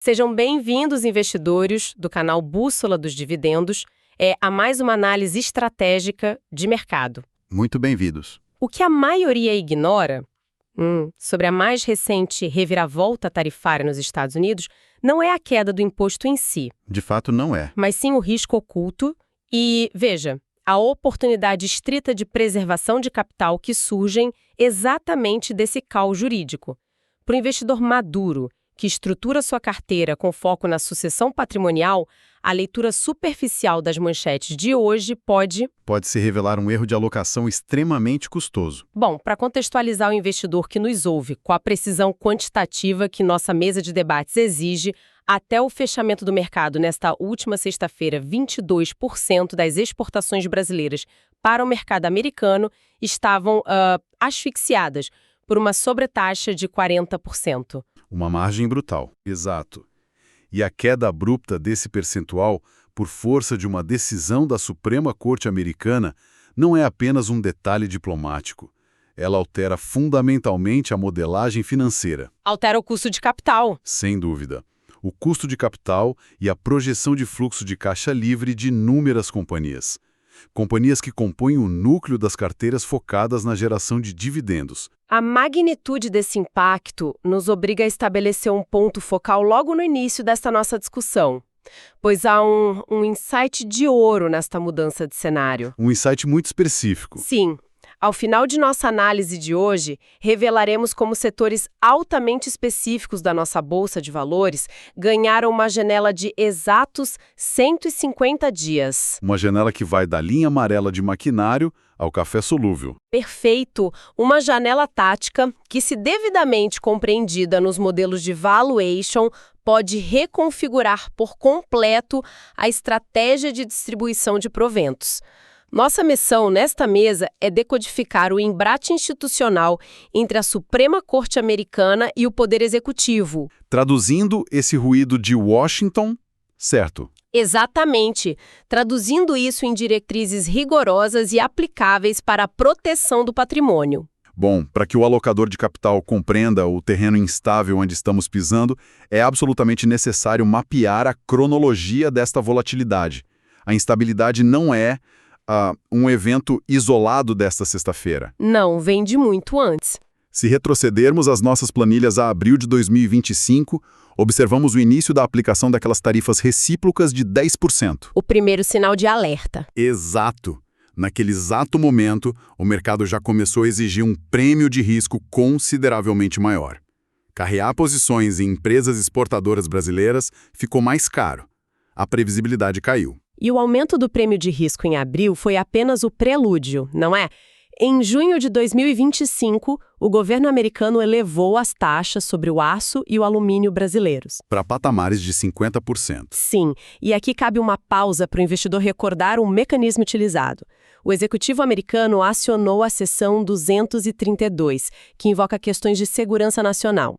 Sejam bem-vindos, investidores do canal Bússola dos Dividendos, a mais uma análise estratégica de mercado. Muito bem-vindos. O que a maioria ignora sobre a mais recente reviravolta tarifária nos Estados Unidos não é a queda do imposto em si, De fato, não é. mas sim o risco oculto e, veja, a oportunidade estrita de preservação de capital que surgem exatamente desse caos jurídico. Para o investidor maduro, que estrutura sua carteira com foco na sucessão patrimonial, a leitura superficial das manchetes de hoje pode Pode-se revelar um erro de alocação extremamente custoso. Bom, para contextualizar o investidor que nos ouve com a precisão quantitativa que nossa mesa de debates exige, até o fechamento do mercado nesta última sexta-feira, 22% das exportações brasileiras para o mercado americano estavam asfixiadas por uma sobretaxa de 40%. Uma margem brutal. Exato. E a queda abrupta desse percentual, por força de uma decisão da Suprema Corte Americana, não é apenas um detalhe diplomático. Ela altera fundamentalmente a modelagem financeira. Altera o custo de capital. Sem dúvida. O custo de capital e a projeção de fluxo de caixa livre de inúmeras companhias. Companhias que compõem o núcleo das carteiras focadas na geração de dividendos. A magnitude desse impacto nos obriga a estabelecer um ponto focal logo no início desta nossa discussão, pois há um insight de ouro nesta mudança de cenário. Um insight muito específico. Sim. Ao final de nossa análise de hoje, revelaremos como setores altamente específicos da nossa Bolsa de Valores ganharam uma janela de exatos 150 dias. Uma janela que vai da linha amarela de maquinário ao café solúvel. Perfeito! Uma janela tática que, se devidamente compreendida nos modelos de valuation, pode reconfigurar por completo a estratégia de distribuição de proventos. Nossa missão nesta mesa é decodificar o embate institucional entre a Suprema Corte Americana e o Poder Executivo. Traduzindo esse ruído de Washington, certo? Exatamente, traduzindo isso em diretrizes rigorosas e aplicáveis para a proteção do patrimônio. Bom, para que o alocador de capital compreenda o terreno instável onde estamos pisando, é absolutamente necessário mapear a cronologia desta volatilidade. A instabilidade não é um evento isolado desta sexta-feira. Não, vem de muito antes. Se retrocedermos as nossas planilhas a abril de 2025, observamos o início da aplicação daquelas tarifas recíprocas de 10%. O primeiro sinal de alerta. Exato. Naquele exato momento, o mercado já começou a exigir um prêmio de risco consideravelmente maior. Carrear posições em empresas exportadoras brasileiras ficou mais caro. A previsibilidade caiu. E o aumento do prêmio de risco em abril foi apenas o prelúdio, não é? Em junho de 2025, o governo americano elevou as taxas sobre o aço e o alumínio brasileiros. Para patamares de 50%. Sim, e aqui cabe uma pausa para o investidor recordar um mecanismo utilizado. O executivo americano acionou a seção 232, que invoca questões de segurança nacional.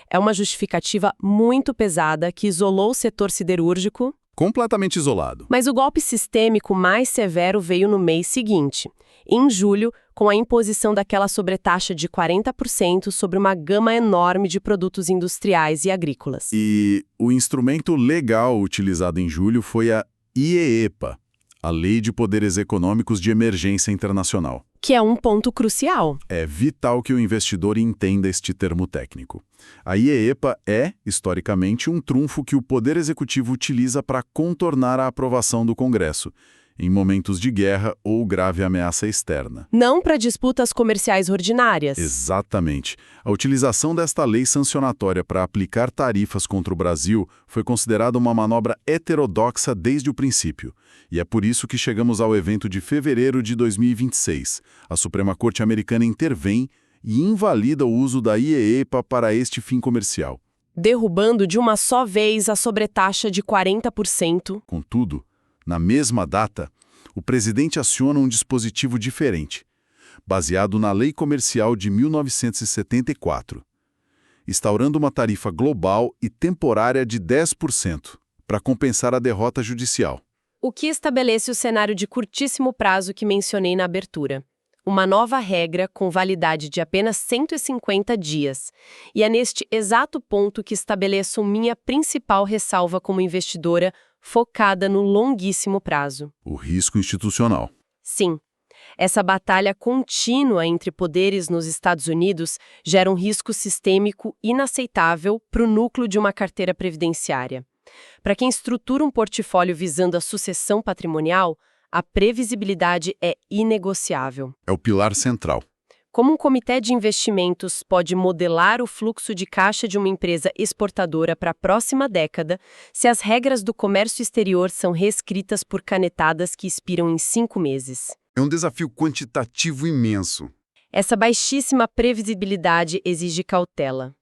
É uma justificativa muito pesada que isolou o setor siderúrgico. Completamente isolado. Mas o golpe sistêmico mais severo veio no mês seguinte, em julho, com a imposição daquela sobretaxa de 40% sobre uma gama enorme de produtos industriais e agrícolas. E o instrumento legal utilizado em julho foi a IEEPA, a Lei de Poderes Econômicos de Emergência Internacional. Que é um ponto crucial. É vital que o investidor entenda este termo técnico. A IEEPA é, historicamente, um trunfo que o Poder Executivo utiliza para contornar a aprovação do Congresso, em momentos de guerra ou grave ameaça externa. Não para disputas comerciais ordinárias. Exatamente. A utilização desta lei sancionatória para aplicar tarifas contra o Brasil foi considerada uma manobra heterodoxa desde o princípio. E é por isso que chegamos ao evento de fevereiro de 2026. A Suprema Corte Americana intervém e invalida o uso da IEEPA para este fim comercial. Derrubando de uma só vez a sobretaxa de 40%. Contudo, na mesma data, o presidente aciona um dispositivo diferente, baseado na Lei Comercial de 1974, instaurando uma tarifa global e temporária de 10% para compensar a derrota judicial. O que estabelece o cenário de curtíssimo prazo que mencionei na abertura. uma nova regra com validade de apenas 150 dias. E é neste exato ponto que estabeleço minha principal ressalva como investidora focada no longuíssimo prazo. O risco institucional. Sim. Essa batalha contínua entre poderes nos Estados Unidos gera um risco sistêmico inaceitável para o núcleo de uma carteira previdenciária. Para quem estrutura um portfólio visando a sucessão patrimonial, a previsibilidade é inegociável. É o pilar central. Como um comitê de investimentos pode modelar o fluxo de caixa de uma empresa exportadora para a próxima década se as regras do comércio exterior são reescritas por canetadas que expiram em 5 meses? É um desafio quantitativo imenso. Essa baixíssima previsibilidade exige cautela.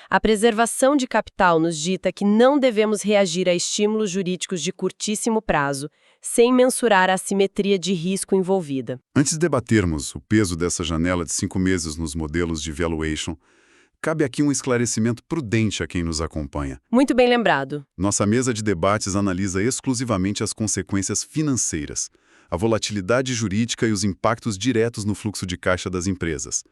A preservação de capital nos dita que não devemos reagir a estímulos jurídicos de curtíssimo prazo, sem mensurar a assimetria de risco envolvida. Antes de debatermos o peso dessa janela de 5 meses nos modelos de valuation, cabe aqui um esclarecimento prudente a quem nos acompanha. Muito bem lembrado. Nossa mesa de debates analisa exclusivamente as consequências financeiras, a volatilidade jurídica e os impactos diretos no fluxo de caixa das empresas.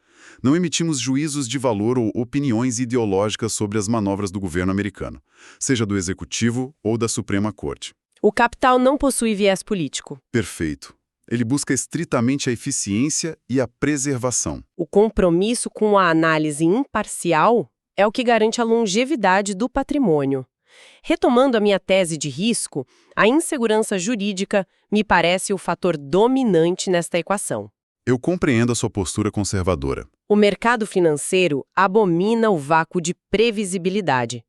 Não emitimos juízos de valor ou opiniões ideológicas sobre as manobras do governo americano, seja do Executivo ou da Suprema Corte. O capital não possui viés político. Perfeito. Ele busca estritamente a eficiência e a preservação. O compromisso com a análise imparcial é o que garante a longevidade do patrimônio. Retomando a minha tese de risco, a insegurança jurídica me parece o fator dominante nesta equação. Eu compreendo a sua postura conservadora. O mercado financeiro abomina o vácuo de previsibilidade.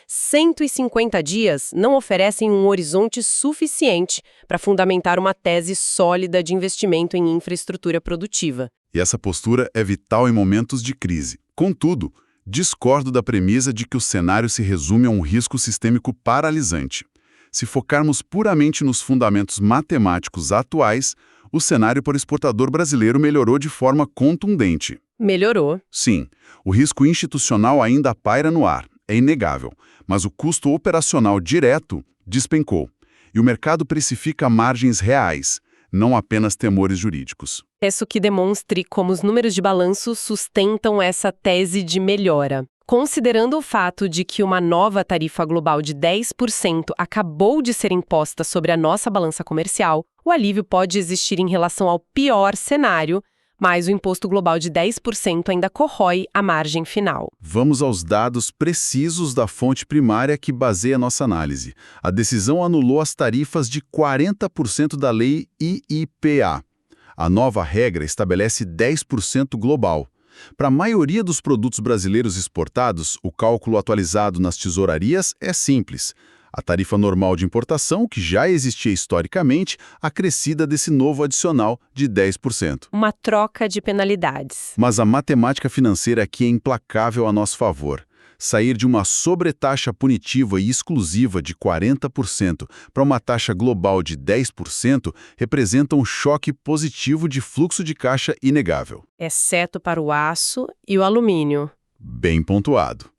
150 dias não oferecem um horizonte suficiente para fundamentar uma tese sólida de investimento em infraestrutura produtiva. E essa postura é vital em momentos de crise. Contudo, discordo da premissa de que o cenário se resume a um risco sistêmico paralisante. Se focarmos puramente nos fundamentos matemáticos atuais, o cenário para o exportador brasileiro melhorou de forma contundente. Melhorou. Sim, o risco institucional ainda paira no ar, é inegável, mas o custo operacional direto despencou. E o mercado precifica margens reais, não apenas temores jurídicos. Peço que demonstre como os números de balanço sustentam essa tese de melhora. Considerando o fato de que uma nova tarifa global de 10% acabou de ser imposta sobre a nossa balança comercial, o alívio pode existir em relação ao pior cenário, mas o imposto global de 10% ainda corrói a margem final. Vamos aos dados precisos da fonte primária que baseia nossa análise. A decisão anulou as tarifas de 40% da lei IIPA. A nova regra estabelece 10% global. Para a maioria dos produtos brasileiros exportados, o cálculo atualizado nas tesourarias é simples. A tarifa normal de importação, que já existia historicamente, acrescida desse novo adicional de 10%. Uma troca de penalidades. Mas a matemática financeira aqui é implacável a nosso favor. Sair de uma sobretaxa punitiva e exclusiva de 40% para uma taxa global de 10% representa um choque positivo de fluxo de caixa inegável. Exceto para o aço e o alumínio. Bem pontuado.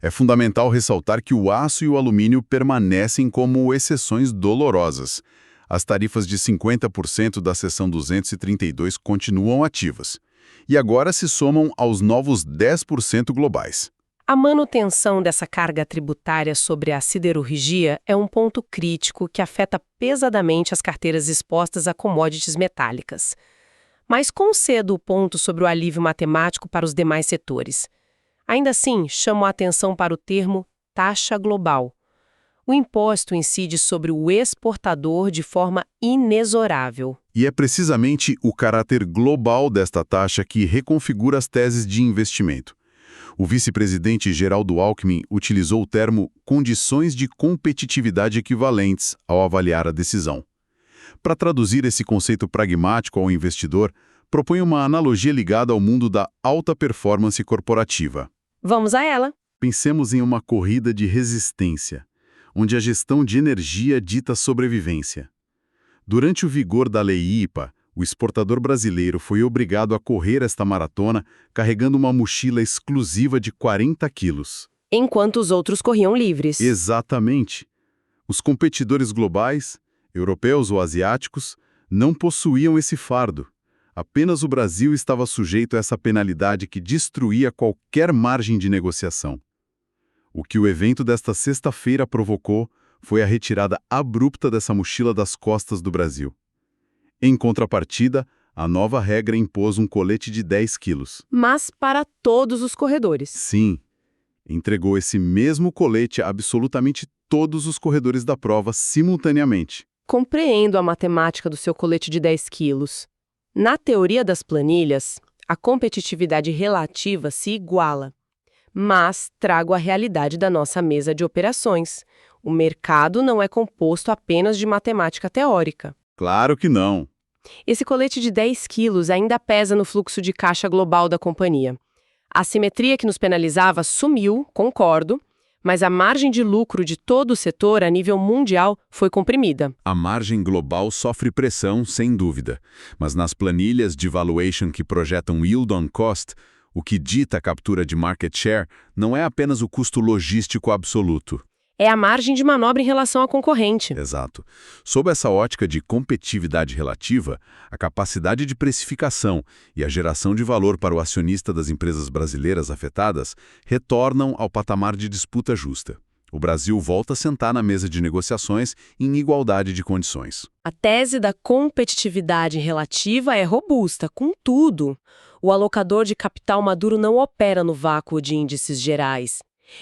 É fundamental ressaltar que o aço e o alumínio permanecem como exceções dolorosas. As tarifas de 50% da seção 232 continuam ativas. E agora se somam aos novos 10% globais. A manutenção dessa carga tributária sobre a siderurgia é um ponto crítico que afeta pesadamente as carteiras expostas a commodities metálicas. Mas concedo o ponto sobre o alívio matemático para os demais setores. Ainda assim, chamo a atenção para o termo taxa global. O imposto incide sobre o exportador de forma inexorável. E é precisamente o caráter global desta taxa que reconfigura as teses de investimento. O vice-presidente Geraldo Alckmin utilizou o termo condições de competitividade equivalentes ao avaliar a decisão. Para traduzir esse conceito pragmático ao investidor, propõe uma analogia ligada ao mundo da alta performance corporativa. Vamos a ela. Pensemos em uma corrida de resistência, onde a gestão de energia dita sobrevivência. Durante o vigor da lei IPA, o exportador brasileiro foi obrigado a correr esta maratona carregando uma mochila exclusiva de 40 quilos. Enquanto os outros corriam livres. Exatamente. Os competidores globais, europeus ou asiáticos, não possuíam esse fardo. Apenas o Brasil estava sujeito a essa penalidade que destruía qualquer margem de negociação. O que o evento desta sexta-feira provocou foi a retirada abrupta dessa mochila das costas do Brasil. Em contrapartida, a nova regra impôs um colete de 10 quilos. Mas para todos os corredores. Sim, entregou esse mesmo colete a absolutamente todos os corredores da prova simultaneamente. Compreendo a matemática do seu colete de 10 quilos. Na teoria das planilhas, a competitividade relativa se iguala. Mas trago a realidade da nossa mesa de operações. O mercado não é composto apenas de matemática teórica. Claro que não. Esse colete de 10 quilos ainda pesa no fluxo de caixa global da companhia. A assimetria que nos penalizava sumiu, concordo, mas a margem de lucro de todo o setor a nível mundial foi comprimida. A margem global sofre pressão, sem dúvida, mas nas planilhas de valuation que projetam yield on cost, o que dita a captura de market share não é apenas o custo logístico absoluto. É a margem de manobra em relação ao concorrente. Exato. Sob essa ótica de competitividade relativa, a capacidade de precificação e a geração de valor para o acionista das empresas brasileiras afetadas retornam ao patamar de disputa justa. O Brasil volta a sentar na mesa de negociações em igualdade de condições. A tese da competitividade relativa é robusta, contudo, o alocador de capital maduro não opera no vácuo de índices gerais.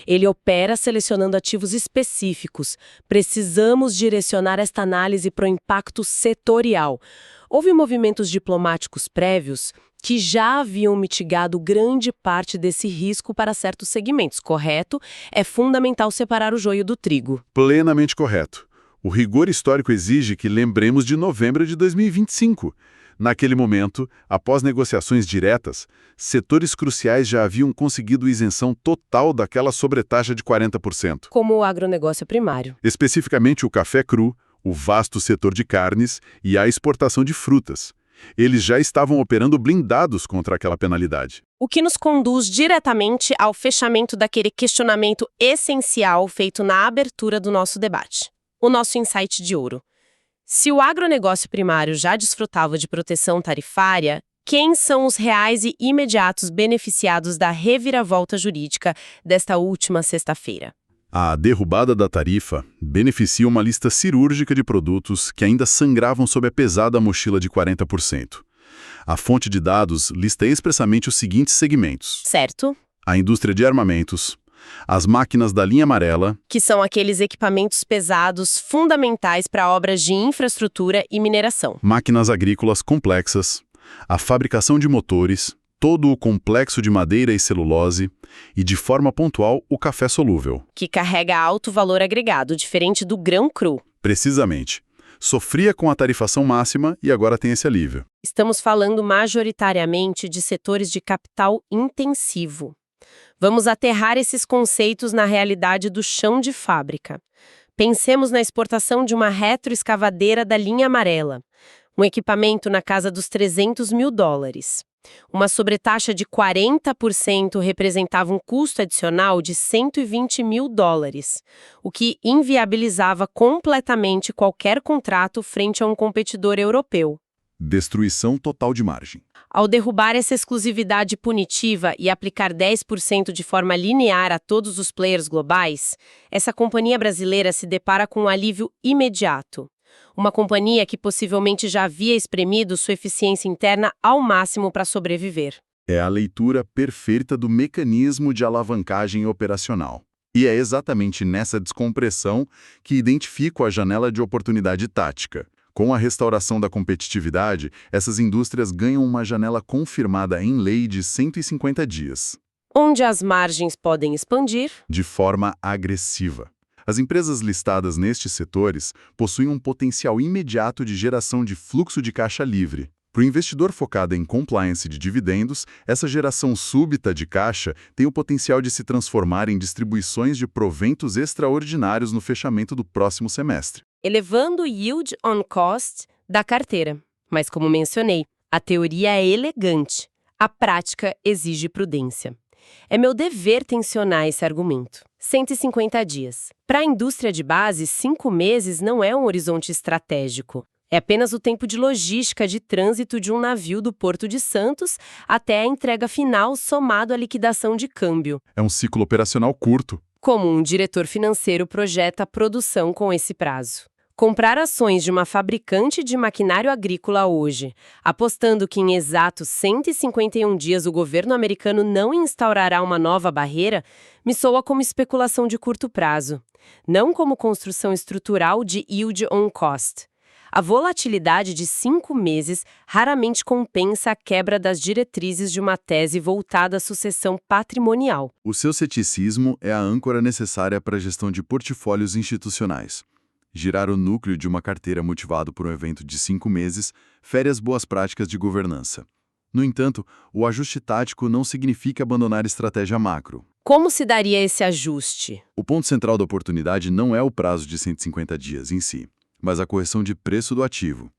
Ele opera selecionando ativos específicos. Precisamos direcionar esta análise para o impacto setorial. Houve movimentos diplomáticos prévios que já haviam mitigado grande parte desse risco para certos segmentos, correto? É fundamental separar o joio do trigo. Plenamente correto. O rigor histórico exige que lembremos de novembro de 2025. Naquele momento, após negociações diretas, setores cruciais já haviam conseguido isenção total daquela sobretaxa de 40%. Como o agronegócio primário. Especificamente o café cru, o vasto setor de carnes e a exportação de frutas. Eles já estavam operando blindados contra aquela penalidade. O que nos conduz diretamente ao fechamento daquele questionamento essencial feito na abertura do nosso debate. O nosso insight de ouro. Se o agronegócio primário já desfrutava de proteção tarifária, quem são os reais e imediatos beneficiados da reviravolta jurídica desta última sexta-feira? A derrubada da tarifa beneficia uma lista cirúrgica de produtos que ainda sangravam sob a pesada mochila de 40%. A fonte de dados lista expressamente os seguintes segmentos. Certo. A indústria de armamentos, as máquinas da linha amarela, Que são aqueles equipamentos pesados fundamentais para obras de infraestrutura e mineração. máquinas agrícolas complexas, a fabricação de motores, todo o complexo de madeira e celulose e, de forma pontual, o café solúvel. Que carrega alto valor agregado, diferente do grão cru. Precisamente. Sofria com a tarifação máxima e agora tem esse alívio. Estamos falando majoritariamente de setores de capital intensivo. Vamos aterrar esses conceitos na realidade do chão de fábrica. Pensemos na exportação de uma retroescavadeira da linha amarela, um equipamento na casa dos $300 mil. Uma sobretaxa de 40% representava um custo adicional de $120 mil, o que inviabilizava completamente qualquer contrato frente a um competidor europeu. Destruição total de margem. Ao derrubar essa exclusividade punitiva e aplicar 10% de forma linear a todos os players globais, essa companhia brasileira se depara com um alívio imediato. Uma companhia que possivelmente já havia espremido sua eficiência interna ao máximo para sobreviver. É a leitura perfeita do mecanismo de alavancagem operacional. E é exatamente nessa descompressão que identifico a janela de oportunidade tática. Com a restauração da competitividade, essas indústrias ganham uma janela confirmada em lei de 150 dias. Onde as margens podem expandir. De forma agressiva. As empresas listadas nestes setores possuem um potencial imediato de geração de fluxo de caixa livre. Para o investidor focado em compliance de dividendos, essa geração súbita de caixa tem o potencial de se transformar em distribuições de proventos extraordinários no fechamento do próximo semestre, Elevando o yield on cost da carteira. Mas, como mencionei, a teoria é elegante. A prática exige prudência. É meu dever tensionar esse argumento. 150 dias. Para a indústria de base, 5 meses não é um horizonte estratégico. É apenas o tempo de logística de trânsito de um navio do Porto de Santos até a entrega final somado à liquidação de câmbio. É um ciclo operacional curto. Como um diretor financeiro projeta a produção com esse prazo? Comprar ações de uma fabricante de maquinário agrícola hoje, apostando que em exatos 151 dias o governo americano não instaurará uma nova barreira, me soa como especulação de curto prazo, não como construção estrutural de yield on cost. A volatilidade de 5 meses raramente compensa a quebra das diretrizes de uma tese voltada à sucessão patrimonial. O seu ceticismo é a âncora necessária para a gestão de portfólios institucionais. Girar o núcleo de uma carteira motivado por um evento de 5 meses fere as boas práticas de governança. No entanto, o ajuste tático não significa abandonar estratégia macro. Como se daria esse ajuste? O ponto central da oportunidade não é o prazo de 150 dias em si, mas a correção de preço do ativo.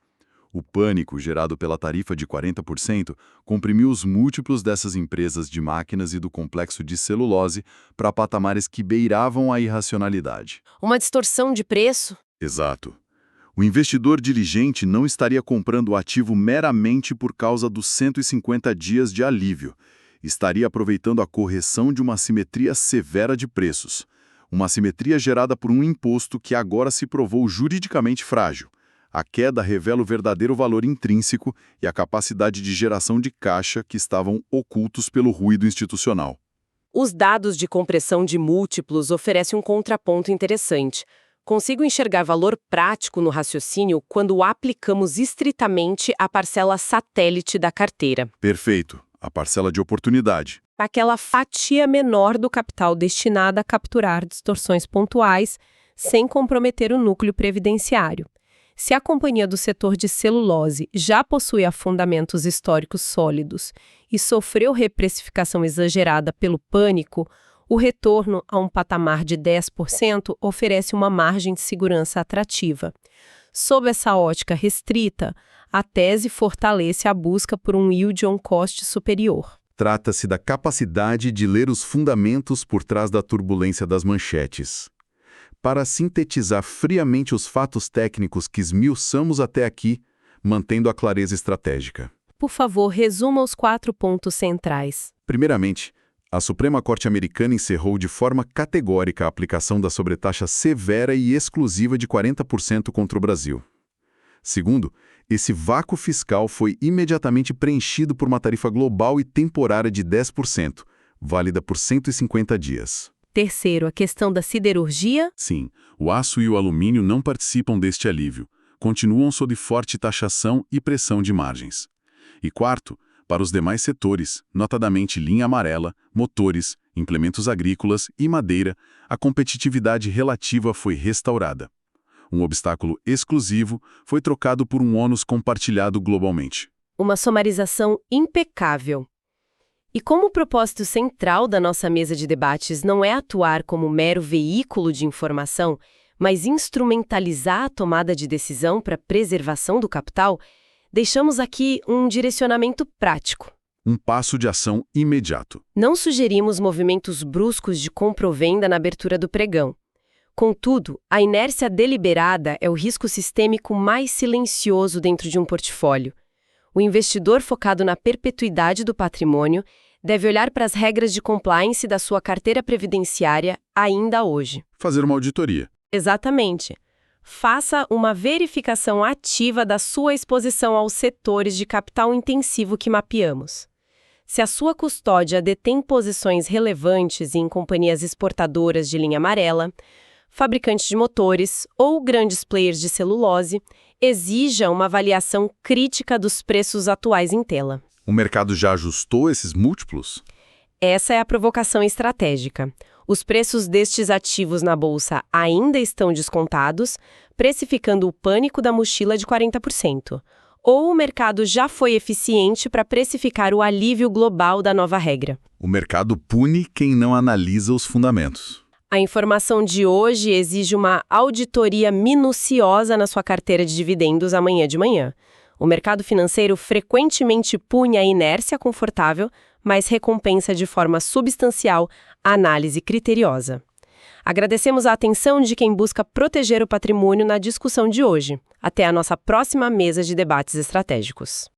O pânico gerado pela tarifa de 40% comprimiu os múltiplos dessas empresas de máquinas e do complexo de celulose para patamares que beiravam a irracionalidade. Uma distorção de preço? Exato. O investidor diligente não estaria comprando o ativo meramente por causa dos 150 dias de alívio. Estaria aproveitando a correção de uma assimetria severa de preços. Uma assimetria gerada por um imposto que agora se provou juridicamente frágil. A queda revela o verdadeiro valor intrínseco e a capacidade de geração de caixa que estavam ocultos pelo ruído institucional. Os dados de compressão de múltiplos oferecem um contraponto interessante. Consigo enxergar valor prático no raciocínio quando o aplicamos estritamente à parcela satélite da carteira. Perfeito. A parcela de oportunidade. Aquela fatia menor do capital destinada a capturar distorções pontuais sem comprometer o núcleo previdenciário. Se a companhia do setor de celulose já possui fundamentos históricos sólidos e sofreu reprecificação exagerada pelo pânico, o retorno a um patamar de 10% oferece uma margem de segurança atrativa. Sob essa ótica restrita, a tese fortalece a busca por um yield on cost superior. Trata-se da capacidade de ler os fundamentos por trás da turbulência das manchetes. Para sintetizar friamente os fatos técnicos que esmiuçamos até aqui, mantendo a clareza estratégica. Por favor, resuma os 4 pontos centrais. Primeiramente, a Suprema Corte Americana encerrou de forma categórica a aplicação da sobretaxa severa e exclusiva de 40% contra o Brasil. Segundo, esse vácuo fiscal foi imediatamente preenchido por uma tarifa global e temporária de 10%, válida por 150 dias. Terceiro, a questão da siderurgia. Sim, o aço e o alumínio não participam deste alívio, continuam sob forte taxação e pressão de margens. E quarto, para os demais setores, notadamente linha amarela, motores, implementos agrícolas e madeira, a competitividade relativa foi restaurada. Um obstáculo exclusivo foi trocado por um ônus compartilhado globalmente. Uma somarização impecável. E como o propósito central da nossa mesa de debates não é atuar como mero veículo de informação, mas instrumentalizar a tomada de decisão para a preservação do capital, deixamos aqui um direcionamento prático. Um passo de ação imediato. Não sugerimos movimentos bruscos de compra ou venda na abertura do pregão. Contudo, a inércia deliberada é o risco sistêmico mais silencioso dentro de um portfólio. O investidor focado na perpetuidade do patrimônio deve olhar para as regras de compliance da sua carteira previdenciária ainda hoje. Fazer uma auditoria. Exatamente. Faça uma verificação ativa da sua exposição aos setores de capital intensivo que mapeamos. Se a sua custódia detém posições relevantes em companhias exportadoras de linha amarela, fabricantes de motores ou grandes players de celulose, exija uma avaliação crítica dos preços atuais em tela. O mercado já ajustou esses múltiplos? Essa é a provocação estratégica. Os preços destes ativos na bolsa ainda estão descontados, precificando o pânico da mochila de 40%. Ou o mercado já foi eficiente para precificar o alívio global da nova regra. O mercado pune quem não analisa os fundamentos. A informação de hoje exige uma auditoria minuciosa na sua carteira de dividendos amanhã de manhã. O mercado financeiro frequentemente pune a inércia confortável, mas recompensa de forma substancial a análise criteriosa. Agradecemos a atenção de quem busca proteger o patrimônio na discussão de hoje. Até a nossa próxima mesa de debates estratégicos.